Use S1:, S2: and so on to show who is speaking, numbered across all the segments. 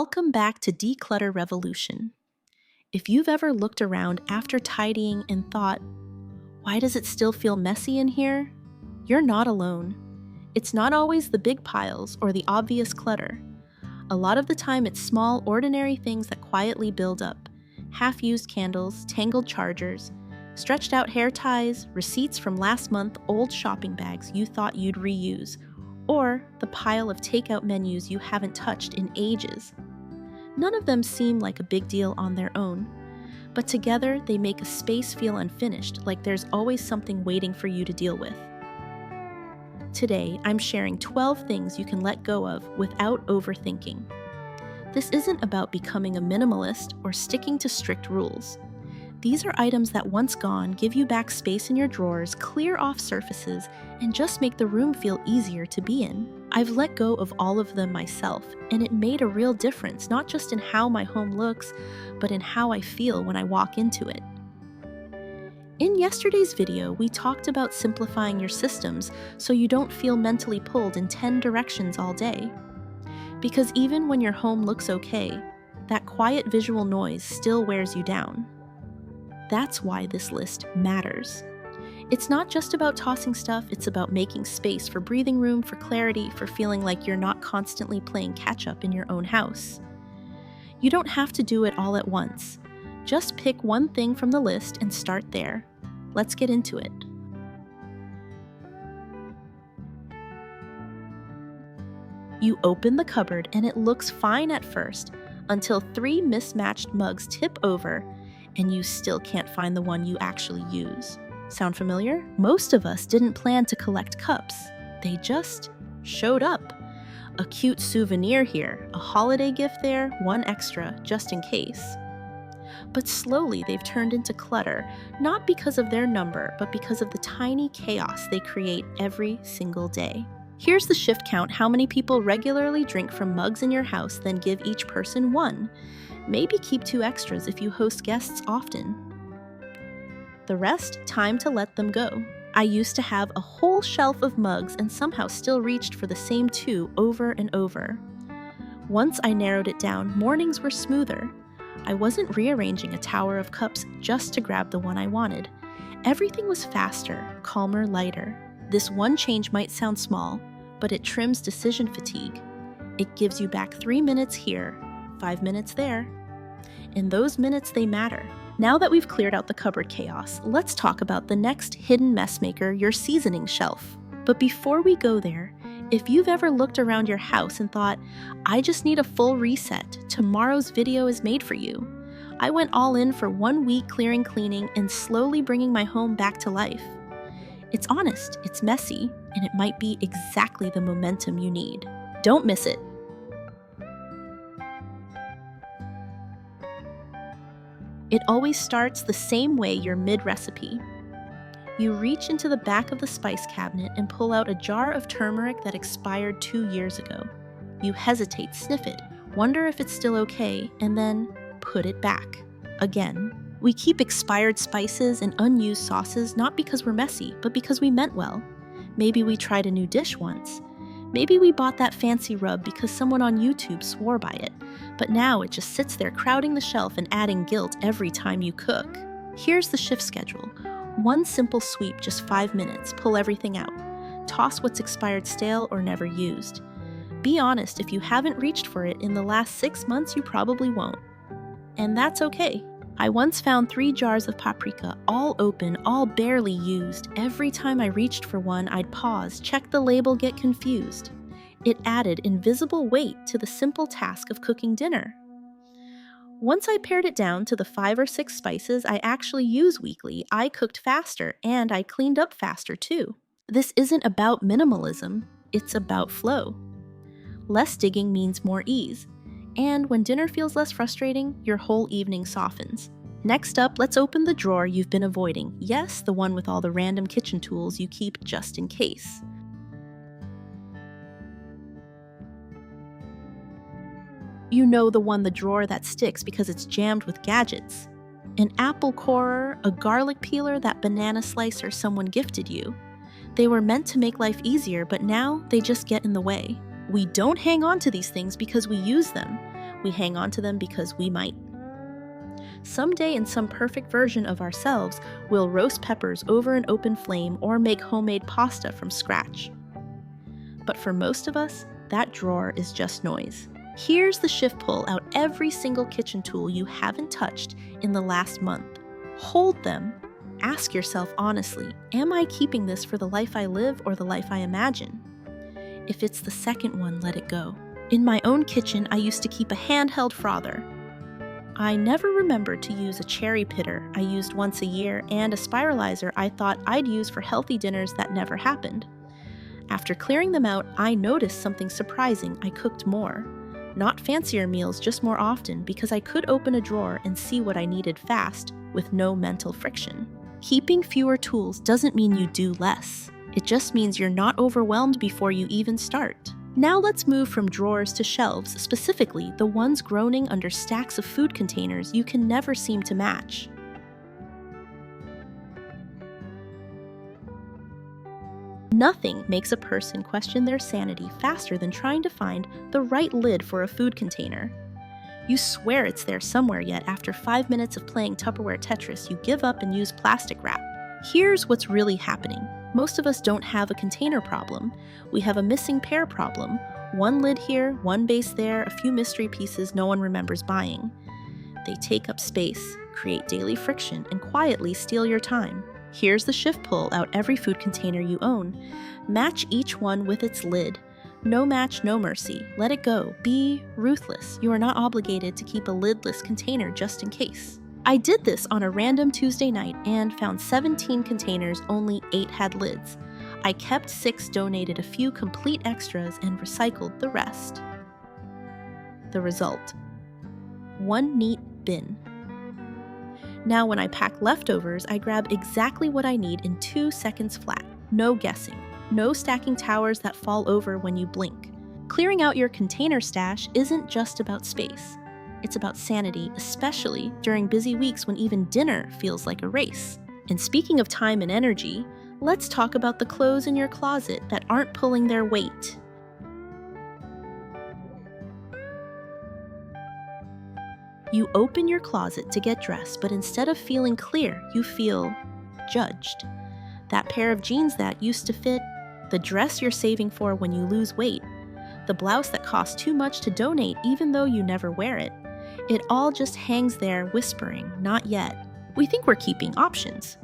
S1: Welcome back to Declutter Revolution. If you've ever looked around after tidying and thought, why does it still feel messy in here? You're not alone. It's not always the big piles or the obvious clutter. A lot of the time it's small, ordinary things that quietly build up. Half-used candles, tangled chargers, stretched out hair ties, receipts from last month, old shopping bags you thought you'd reuse, or the pile of takeout menus you haven't touched in ages. None of them seem like a big deal on their own, but together they make a space feel unfinished, like there's always something waiting for you to deal with. Today, I'm sharing 12 things you can let go of without overthinking. This isn't about becoming a minimalist or sticking to strict rules. These are items that once gone give you back space in your drawers, clear off surfaces, and just make the room feel easier to be in. I've let go of all of them myself, and it made a real difference, not just in how my home looks, but in how I feel when I walk into it. In yesterday's video, we talked about simplifying your systems so you don't feel mentally pulled in 10 directions all day. Because even when your home looks okay, that quiet visual noise still wears you down. That's why this list matters. It's not just about tossing stuff, it's about making space for breathing room, for clarity, for feeling like you're not constantly playing catch-up in your own house. You don't have to do it all at once. Just pick one thing from the list and start there. Let's get into it. You open the cupboard and it looks fine at first, until 3 mismatched mugs tip over and you still can't find the one you actually use. Sound familiar? Most of us didn't plan to collect cups. They just showed up. A cute souvenir here, a holiday gift there, one extra, just in case. But slowly they've turned into clutter, not because of their number, but because of the tiny chaos they create every single day. Here's the shift count: how many people regularly drink from mugs in your house, then give each person one. Maybe keep 2 extras if you host guests often. The rest, time to let them go. I used to have a whole shelf of mugs and somehow still reached for the same 2 over and over. Once I narrowed it down, mornings were smoother. I wasn't rearranging a tower of cups just to grab the one I wanted. Everything was faster, calmer, lighter. This one change might sound small, but it trims decision fatigue. It gives you back 3 minutes here, 5 minutes there. In those minutes, they matter. Now that we've cleared out the cupboard chaos, let's talk about the next hidden mess maker, your seasoning shelf. But before we go there, if you've ever looked around your house and thought, I just need a full reset, tomorrow's video is made for you. I went all in for 1 week cleaning, and slowly bringing my home back to life. It's honest, it's messy, and it might be exactly the momentum you need. Don't miss it. It always starts the same way you're mid-recipe. You reach into the back of the spice cabinet and pull out a jar of turmeric that expired 2 years ago. You hesitate, sniff it, wonder if it's still okay, and then put it back. Again. We keep expired spices and unused sauces not because we're messy, but because we meant well. Maybe we tried a new dish once. Maybe we bought that fancy rub because someone on YouTube swore by it, but now it just sits there crowding the shelf and adding guilt every time you cook. Here's the shift schedule. 1 simple sweep, just 5 minutes, pull everything out. Toss what's expired, stale, or never used. Be honest, if you haven't reached for it in the last 6 months, you probably won't. And that's okay. I once found 3 jars of paprika, all open, all barely used. Every time I reached for one, I'd pause, check the label, get confused. It added invisible weight to the simple task of cooking dinner. Once I pared it down to the 5 or 6 spices I actually use weekly, I cooked faster, and I cleaned up faster too. This isn't about minimalism, it's about flow. Less digging means more ease. And when dinner feels less frustrating, your whole evening softens. Next up, let's open the drawer you've been avoiding. Yes, the one with all the random kitchen tools you keep just in case. You know, the drawer that sticks because it's jammed with gadgets. An apple corer, a garlic peeler, that banana slicer someone gifted you. They were meant to make life easier, but now they just get in the way. We don't hang on to these things because we use them. We hang on to them because we might. Someday, in some perfect version of ourselves, we'll roast peppers over an open flame or make homemade pasta from scratch. But for most of us, that drawer is just noise. Here's the shift: pull out every single kitchen tool you haven't touched in the last month. Hold them. Ask yourself honestly, am I keeping this for the life I live or the life I imagine? If it's the second one, let it go. In my own kitchen, I used to keep a handheld frother. I never remembered to use a cherry pitter I used once a year and a spiralizer I thought I'd use for healthy dinners that never happened. After clearing them out, I noticed something surprising: I cooked more. Not fancier meals, just more often, because I could open a drawer and see what I needed fast with no mental friction. Keeping fewer tools doesn't mean you do less. It just means you're not overwhelmed before you even start. Now let's move from drawers to shelves, specifically the ones groaning under stacks of food containers you can never seem to match. Nothing makes a person question their sanity faster than trying to find the right lid for a food container. You swear it's there somewhere, yet after 5 minutes of playing Tupperware Tetris, you give up and use plastic wrap. Here's what's really happening. Most of us don't have a container problem. We have a missing pair problem. One lid here, one base there, a few mystery pieces no one remembers buying. They take up space, create daily friction, and quietly steal your time. Here's the shift: pull out every food container you own. Match each one with its lid. No match, no mercy. Let it go. Be ruthless. You are not obligated to keep a lidless container just in case. I did this on a random Tuesday night and found 17 containers, only 8 had lids. I kept 6, donated a few complete extras, and recycled the rest. The result: one neat bin. Now when I pack leftovers, I grab exactly what I need in 2 seconds flat. No guessing. No stacking towers that fall over when you blink. Clearing out your container stash isn't just about space. It's about sanity, especially during busy weeks when even dinner feels like a race. And speaking of time and energy, let's talk about the clothes in your closet that aren't pulling their weight. You open your closet to get dressed, but instead of feeling clear, you feel judged. That pair of jeans that used to fit, the dress you're saving for when you lose weight, the blouse that costs too much to donate even though you never wear it. It all just hangs there whispering, not yet. We think we're keeping options,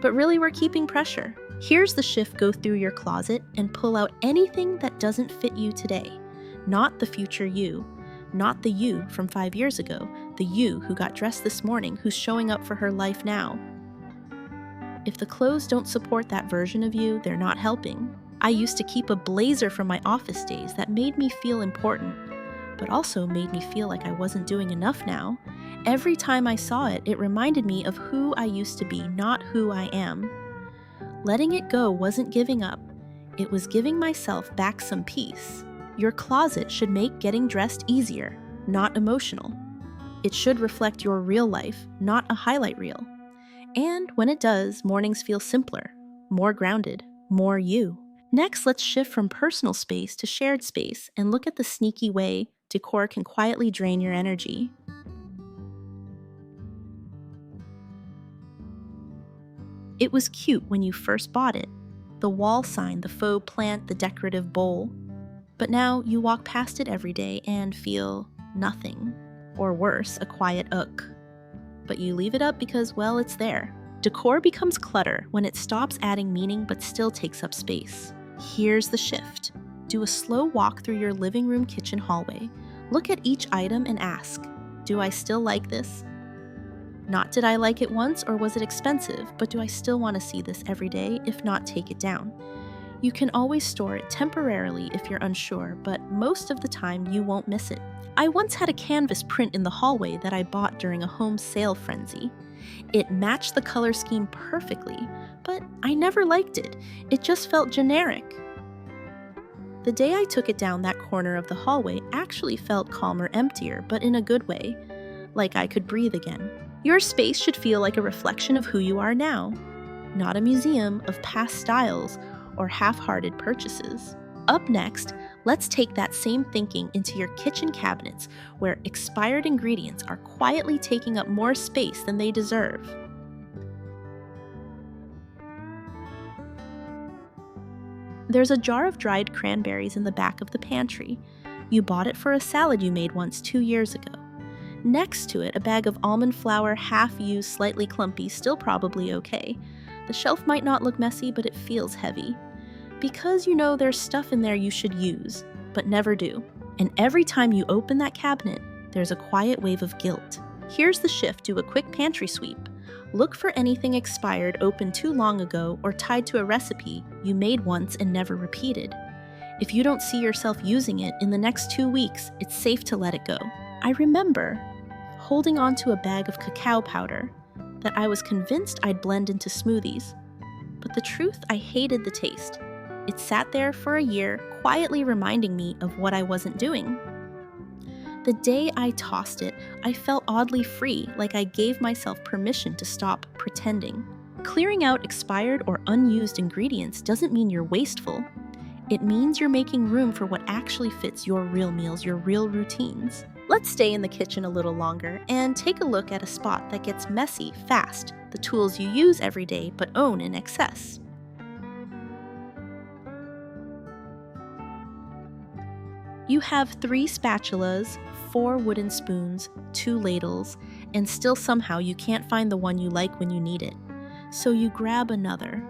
S1: but really we're keeping pressure. Here's the shift: go through your closet and pull out anything that doesn't fit you today. Not the future you, not the you from 5 years ago, the you who got dressed this morning, who's showing up for her life now. If the clothes don't support that version of you, they're not helping. I used to keep a blazer from my office days that made me feel important, but also made me feel like I wasn't doing enough now. Every time I saw it, it reminded me of who I used to be, not who I am. Letting it go wasn't giving up. It was giving myself back some peace. Your closet should make getting dressed easier, not emotional. It should reflect your real life, not a highlight reel. And when it does, mornings feel simpler, more grounded, more you. Next, let's shift from personal space to shared space and look at the sneaky way decor can quietly drain your energy. It was cute when you first bought it. The wall sign, the faux plant, the decorative bowl. But now you walk past it every day and feel nothing. Or worse, a quiet ugh. But you leave it up because, well, it's there. Decor becomes clutter when it stops adding meaning but still takes up space. Here's the shift. Do a slow walk through your living room, kitchen, hallway. Look at each item and ask, do I still like this? Not did I like it once or was it expensive, but do I still want to see this every day? If not, take it down. You can always store it temporarily if you're unsure, but most of the time you won't miss it. I once had a canvas print in the hallway that I bought during a home sale frenzy. It matched the color scheme perfectly, but I never liked it. It just felt generic. The day I took it down, that corner of the hallway actually felt calmer, emptier, but in a good way, like I could breathe again. Your space should feel like a reflection of who you are now, not a museum of past styles or half-hearted purchases. Up next, let's take that same thinking into your kitchen cabinets where expired ingredients are quietly taking up more space than they deserve. There's a jar of dried cranberries in the back of the pantry. You bought it for a salad you made once 2 years ago. Next to it, a bag of almond flour, half-used, slightly clumpy, still probably okay. The shelf might not look messy, but it feels heavy. Because you know there's stuff in there you should use, but never do. And every time you open that cabinet, there's a quiet wave of guilt. Here's the shift: do a quick pantry sweep. Look for anything expired, opened too long ago, or tied to a recipe you made once and never repeated. If you don't see yourself using it in the next 2 weeks, it's safe to let it go. I remember holding onto a bag of cacao powder that I was convinced I'd blend into smoothies. But the truth, I hated the taste. It sat there for a year, quietly reminding me of what I wasn't doing. The day I tossed it, I felt oddly free, like I gave myself permission to stop pretending. Clearing out expired or unused ingredients doesn't mean you're wasteful. It means you're making room for what actually fits your real meals, your real routines. Let's stay in the kitchen a little longer and take a look at a spot that gets messy fast, the tools you use every day but own in excess. You have 3 spatulas, 4 wooden spoons, 2 ladles, and still somehow you can't find the one you like when you need it. So you grab another.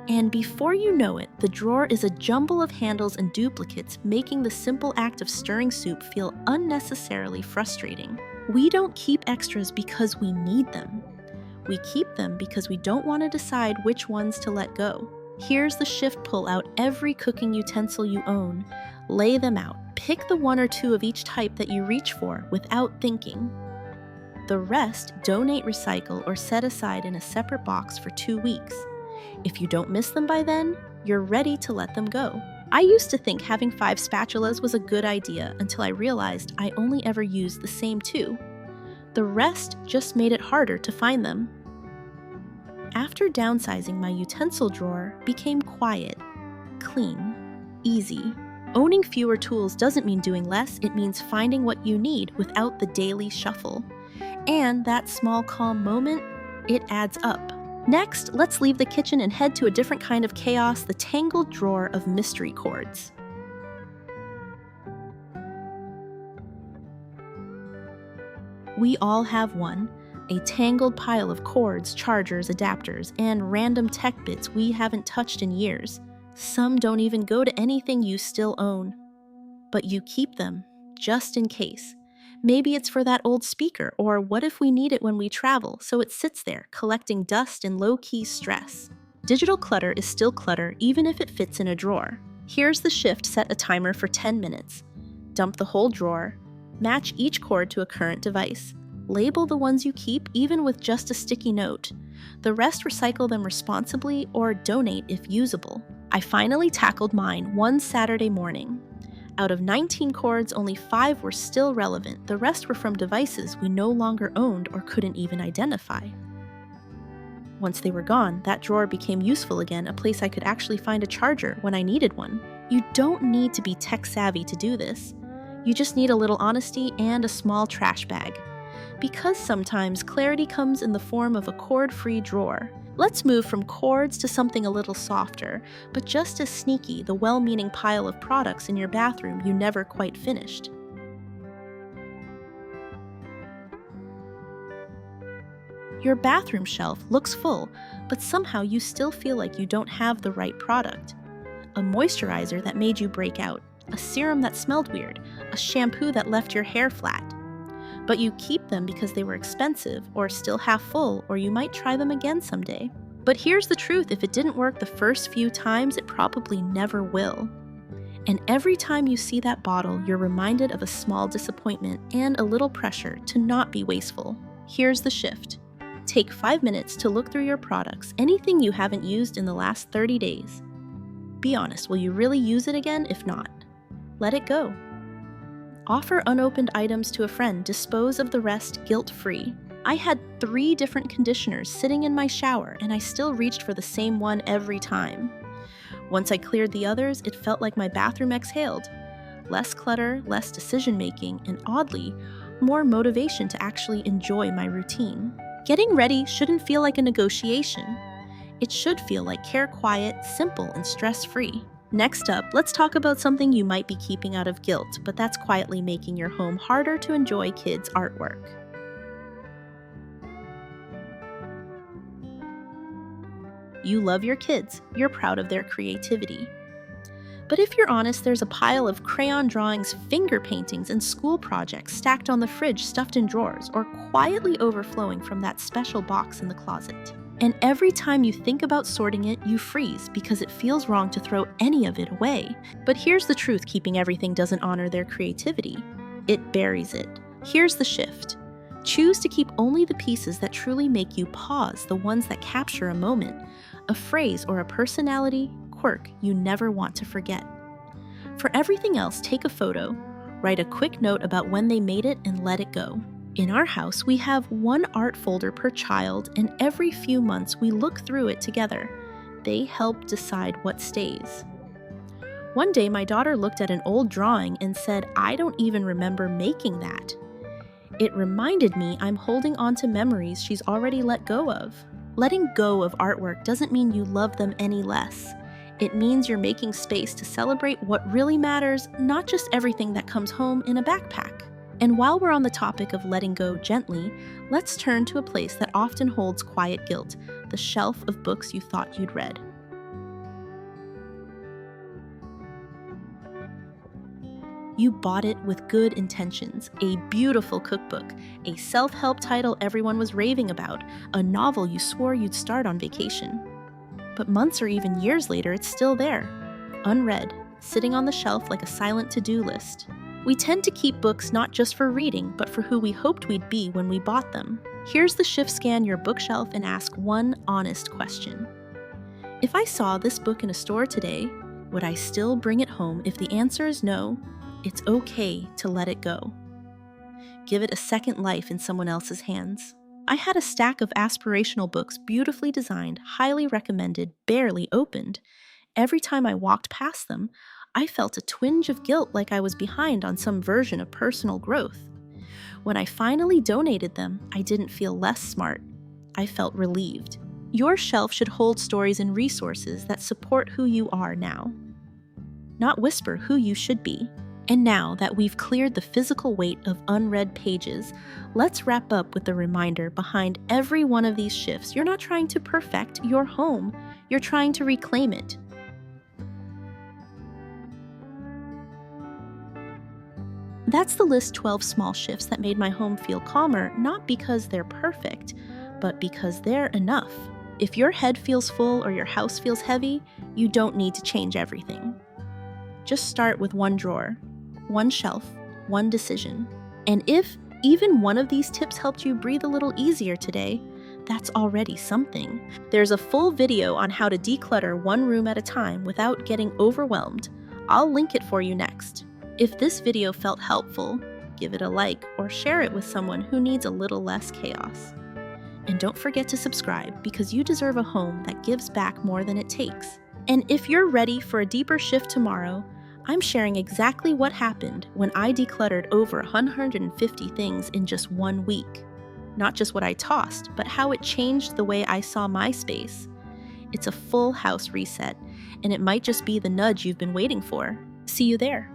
S1: And before you know it, the drawer is a jumble of handles and duplicates, making the simple act of stirring soup feel unnecessarily frustrating. We don't keep extras because we need them. We keep them because we don't want to decide which ones to let go. Here's the shift: pull out every cooking utensil you own. Lay them out. Pick the 1 or 2 of each type that you reach for without thinking. The rest, donate, recycle, or set aside in a separate box for 2 weeks. If you don't miss them by then, you're ready to let them go. I used to think having 5 spatulas was a good idea until I realized I only ever used the same 2. The rest just made it harder to find them. After downsizing, my utensil drawer became quiet, clean, easy. Owning fewer tools doesn't mean doing less, it means finding what you need without the daily shuffle. And that small calm moment, it adds up. Next, let's leave the kitchen and head to a different kind of chaos: the tangled drawer of mystery cords. We all have one, a tangled pile of cords, chargers, adapters, and random tech bits we haven't touched in years. Some don't even go to anything you still own. But you keep them, just in case. Maybe it's for that old speaker, or what if we need it when we travel, so it sits there, collecting dust and low-key stress. Digital clutter is still clutter, even if it fits in a drawer. Here's the shift: set a timer for 10 minutes. Dump the whole drawer. Match each cord to a current device. Label the ones you keep, even with just a sticky note. The rest, recycle them responsibly or donate if usable. I finally tackled mine one Saturday morning. Out of 19 cords, only 5 were still relevant. The rest were from devices we no longer owned or couldn't even identify. Once they were gone, that drawer became useful again, a place I could actually find a charger when I needed one. You don't need to be tech savvy to do this. You just need a little honesty and a small trash bag. Because sometimes clarity comes in the form of a cord-free drawer. Let's move from cords to something a little softer, but just as sneaky: the well-meaning pile of products in your bathroom you never quite finished. Your bathroom shelf looks full, but somehow you still feel like you don't have the right product. A moisturizer that made you break out, a serum that smelled weird, a shampoo that left your hair flat. But you keep them because they were expensive, or still half full, or you might try them again someday. But here's the truth: if it didn't work the first few times, it probably never will. And every time you see that bottle, you're reminded of a small disappointment and a little pressure to not be wasteful. Here's the shift: take 5 minutes to look through your products, anything you haven't used in the last 30 days. Be honest, will you really use it again? If not, let it go. Offer unopened items to a friend, dispose of the rest guilt-free. I had 3 different conditioners sitting in my shower, and I still reached for the same one every time. Once I cleared the others, it felt like my bathroom exhaled. Less clutter, less decision-making, and oddly, more motivation to actually enjoy my routine. Getting ready shouldn't feel like a negotiation. It should feel like care quiet, simple, and stress-free. Next up, let's talk about something you might be keeping out of guilt, but that's quietly making your home harder to enjoy kids' artwork. You love your kids, you're proud of their creativity. But if you're honest, there's a pile of crayon drawings, finger paintings, and school projects stacked on the fridge, stuffed in drawers, or quietly overflowing from that special box in the closet. And every time you think about sorting it, you freeze because it feels wrong to throw any of it away. But here's the truth: keeping everything doesn't honor their creativity. It buries it. Here's the shift. Choose to keep only the pieces that truly make you pause, the ones that capture a moment, a phrase, or a personality quirk you never want to forget. For everything else, take a photo, write a quick note about when they made it, and let it go. In our house, we have one art folder per child, and every few months we look through it together. They help decide what stays. One day, my daughter looked at an old drawing and said, "I don't even remember making that." It reminded me I'm holding on to memories she's already let go of. Letting go of artwork doesn't mean you love them any less. It means you're making space to celebrate what really matters, not just everything that comes home in a backpack. And while we're on the topic of letting go gently, let's turn to a place that often holds quiet guilt: the shelf of books you thought you'd read. You bought it with good intentions: a beautiful cookbook, a self-help title everyone was raving about, a novel you swore you'd start on vacation. But months or even years later, it's still there, unread, sitting on the shelf like a silent to-do list. We tend to keep books not just for reading, but for who we hoped we'd be when we bought them. Here's the shift: scan your bookshelf and ask one honest question. If I saw this book in a store today, would I still bring it home? If the answer is no, it's okay to let it go. Give it a second life in someone else's hands. I had a stack of aspirational books, beautifully designed, highly recommended, barely opened. Every time I walked past them, I felt a twinge of guilt, like I was behind on some version of personal growth. When I finally donated them, I didn't feel less smart. I felt relieved. Your shelf should hold stories and resources that support who you are now, not whisper who you should be. And now that we've cleared the physical weight of unread pages, let's wrap up with the reminder behind every one of these shifts. You're not trying to perfect your home, you're trying to reclaim it. That's the list: 12 small shifts that made my home feel calmer, not because they're perfect, but because they're enough. If your head feels full or your house feels heavy, you don't need to change everything. Just start with one drawer, one shelf, one decision. And if even one of these tips helped you breathe a little easier today, that's already something. There's a full video on how to declutter one room at a time without getting overwhelmed. I'll link it for you next. If this video felt helpful, give it a like or share it with someone who needs a little less chaos. And don't forget to subscribe, because you deserve a home that gives back more than it takes. And if you're ready for a deeper shift tomorrow, I'm sharing exactly what happened when I decluttered over 150 things in just 1 week. Not just what I tossed, but how it changed the way I saw my space. It's a full house reset, and it might just be the nudge you've been waiting for. See you there.